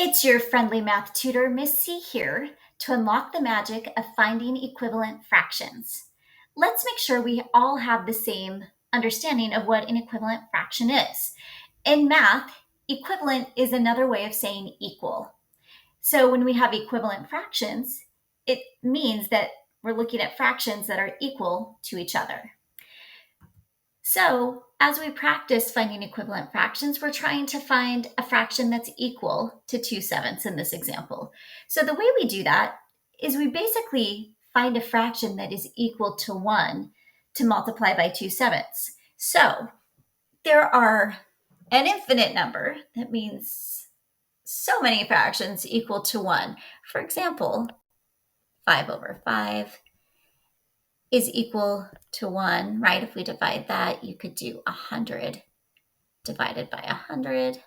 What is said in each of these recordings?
It's your friendly math tutor, Miss C here, to unlock the magic of finding equivalent fractions. Let's make sure we all have the same understanding of what an equivalent fraction is. In math, equivalent is another way of saying equal. So when we have equivalent fractions, it means that we're looking at fractions that are equal to each other. So, as we practice finding equivalent fractions, we're trying to find a fraction that's equal to 2/7 in this example. So, the way we do that is we basically find a fraction that is equal to 1 to multiply by 2/7. So, there are an infinite number, that means so many fractions equal to 1. For example, 5/5 is equal to 1, right? If we divide that, you could do 100 divided by 100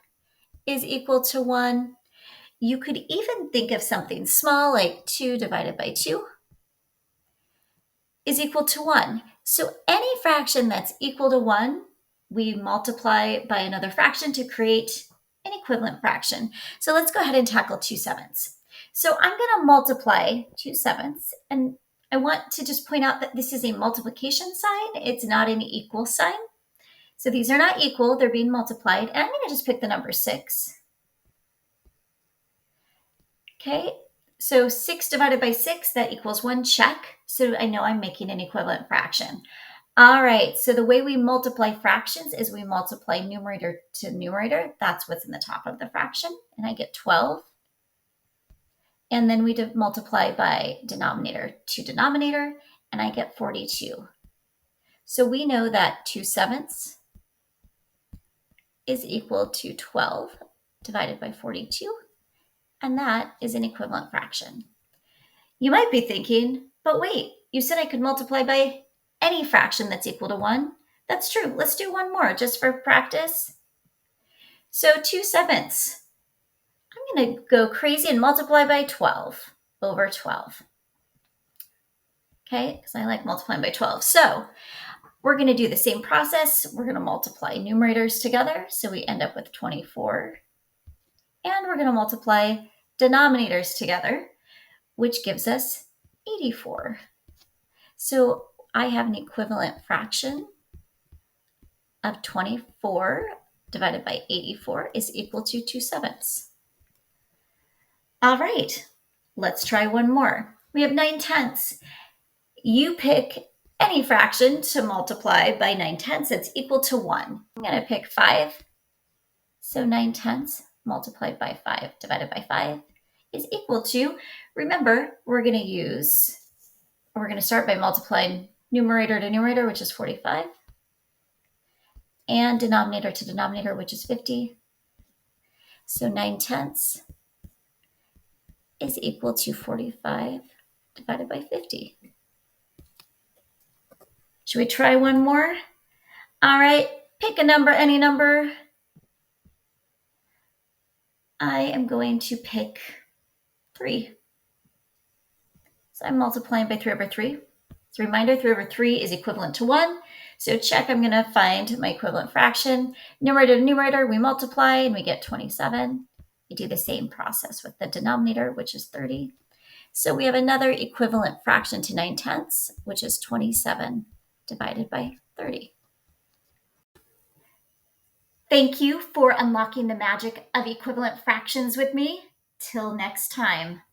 is equal to 1. You could even think of something small like 2 divided by 2 is equal to 1. So any fraction that's equal to 1, we multiply by another fraction to create an equivalent fraction. So let's go ahead and tackle 2/7. So I'm going to multiply 2/7, and I want to just point out that this is a multiplication sign. It's not an equal sign. So these are not equal, they're being multiplied. And I'm going to just pick the number 6. Okay, so 6 divided by 6, that equals 1, check. So I know I'm making an equivalent fraction. All right, so the way we multiply fractions is we multiply numerator to numerator. That's what's in the top of the fraction, and I get 12. And then we multiply by denominator to denominator, and I get 42. So we know that 2/7 is equal to 12 divided by 42, and that is an equivalent fraction. You might be thinking, but wait, you said I could multiply by any fraction that's equal to 1. That's true. Let's do one more just for practice. So 2/7. I'm going to go crazy and multiply by 12 over 12. Okay, because I like multiplying by 12. So we're going to do the same process. We're going to multiply numerators together. So we end up with 24. And we're going to multiply denominators together, which gives us 84. So I have an equivalent fraction of 24 divided by 84 is equal to 2/7. All right, let's try one more. We have 9/10. You pick any fraction to multiply by 9/10 that's equal to 1. I'm going to pick 5. So 9/10 multiplied by 5 divided by 5 is equal to, remember, we're going to start by multiplying numerator to numerator, which is 45, and denominator to denominator, which is 50. So 9/10 is equal to 45 divided by 50. Should we try one more? All right, pick a number, any number. I am going to pick 3. So I'm multiplying by 3/3. So reminder, 3/3 is equivalent to 1. So check, I'm going to find my equivalent fraction. Numerator to numerator, we multiply and we get 27. We do the same process with the denominator, which is 30. So we have another equivalent fraction to 9/10, which is 27 divided by 30. Thank you for unlocking the magic of equivalent fractions with me. Till next time.